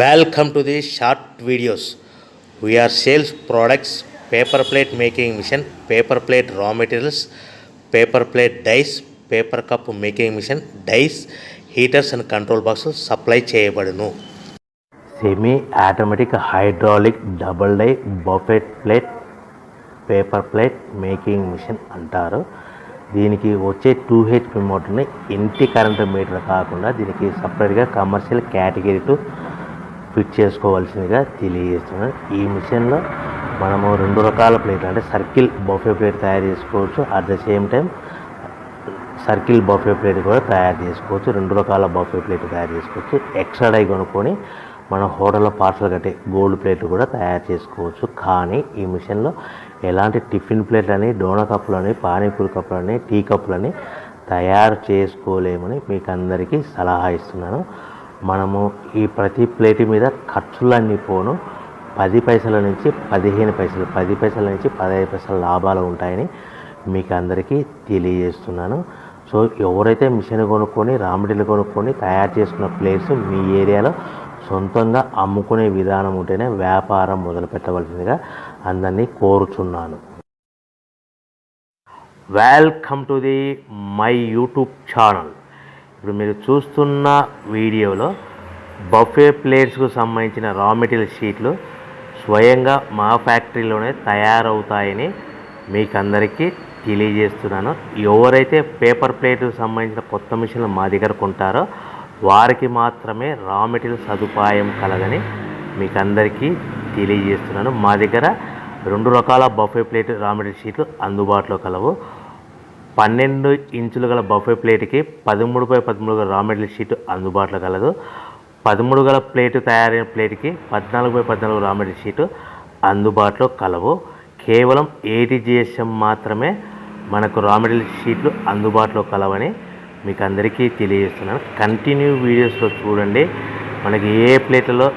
Welcome to the short videos. We are sales products, paper plate making machine, paper plate raw materials, paper plate dies, paper cup making machine, dies, heaters and control boxes supply చేయబడును. Semi automatic hydraulic double die buffet plate paper plate making machine అంటారు. దీనికి వచ్చే 2HP మోటార్ని ఇంటి current meter కాకుండా దీనికి సపరేట్గా commercial category fit చేసుకోవాల్సిందిగా తెలియజేస్తున్నాను. ఈ మిషన్లో మనము 2 రకాల ప్లేట్లు అంటే సర్కిల్ బఫే ప్లేట్ తయారు చేసుకోవచ్చు. At the same time circle buffet plate కూడా తయారు చేసుకోవచ్చు. 2 రకాల బఫే ప్లేట్ తయారు చేసుకోవచ్చు. ఎక్స్ట్రా డై కొనుక్కొని మన హోటల్లో పార్సల్ కట్టే గోల్డ్ ప్లేట్లు కూడా తయారు చేసుకోవచ్చు. కానీ ఈ మిషన్లో ఎలాంటి టిఫిన్ ప్లేట్లని, డోనా కప్పులని, పానీపూరి కప్పులని, టీ కప్పులని తయారు చేసుకోలేమని మీకు అందరికీ సలహా ఇస్తున్నాను. మనము ఈ ప్రతి ప్లేట్ మీద ఖర్చులన్నీ పోను 10 పైసల నుంచి 15 పైసలు, 10 పైసల నుంచి 15 పైసల లాభాలు ఉంటాయని మీకు అందరికీ తెలియజేస్తున్నాను. సో ఎవరైతే మిషన్ కొనుక్కొని రా మెటీరియల్ కొనుక్కొని తయారు చేసుకున్న ప్లేట్స్ మీ ఏరియాలో సొంతంగా అమ్ముకునే విధానం ఉంటేనే వ్యాపారం మొదలు పెట్టవలసిందిగా అందరినీ కోరుచున్నాను. Welcome to the my YouTube channel. ఇప్పుడు మీరు చూస్తున్న వీడియోలో బఫే ప్లేట్స్కు సంబంధించిన రా మెటీరియల్ షీట్లు స్వయంగా మా ఫ్యాక్టరీలోనే తయారవుతాయని మీకు అందరికీ తెలియజేస్తున్నాను. ఎవరైతే పేపర్ ప్లేట్కు సంబంధించిన కొత్త మిషన్లు మా దగ్గర కొంటారో వారికి మాత్రమే రా మెటీరియల్ సదుపాయం కలదని మీకు అందరికీ తెలియజేస్తున్నాను. మా దగ్గర 2 రకాల బఫే ప్లేట్ రా మెటీరియల్ షీట్లు అందుబాటులో కలవు. 12 ఇంచులు గల బఫే ప్లేట్కి 13x13 గల రా మెటీరియల్ షీట్ అందుబాటులో కలదు. 13 గల ప్లేట్ తయారైన ప్లేట్కి 14x14 రా మెటీరియల్ షీట్ అందుబాటులో కలవు. కేవలం 80 GSM మాత్రమే మనకు రా మెటీరియల్ షీట్లు అందుబాటులో కలవని మీకు అందరికీ తెలియజేస్తున్నాను. కంటిన్యూ వీడియోస్లో చూడండి. మనకి ఏ ప్లేట్లలో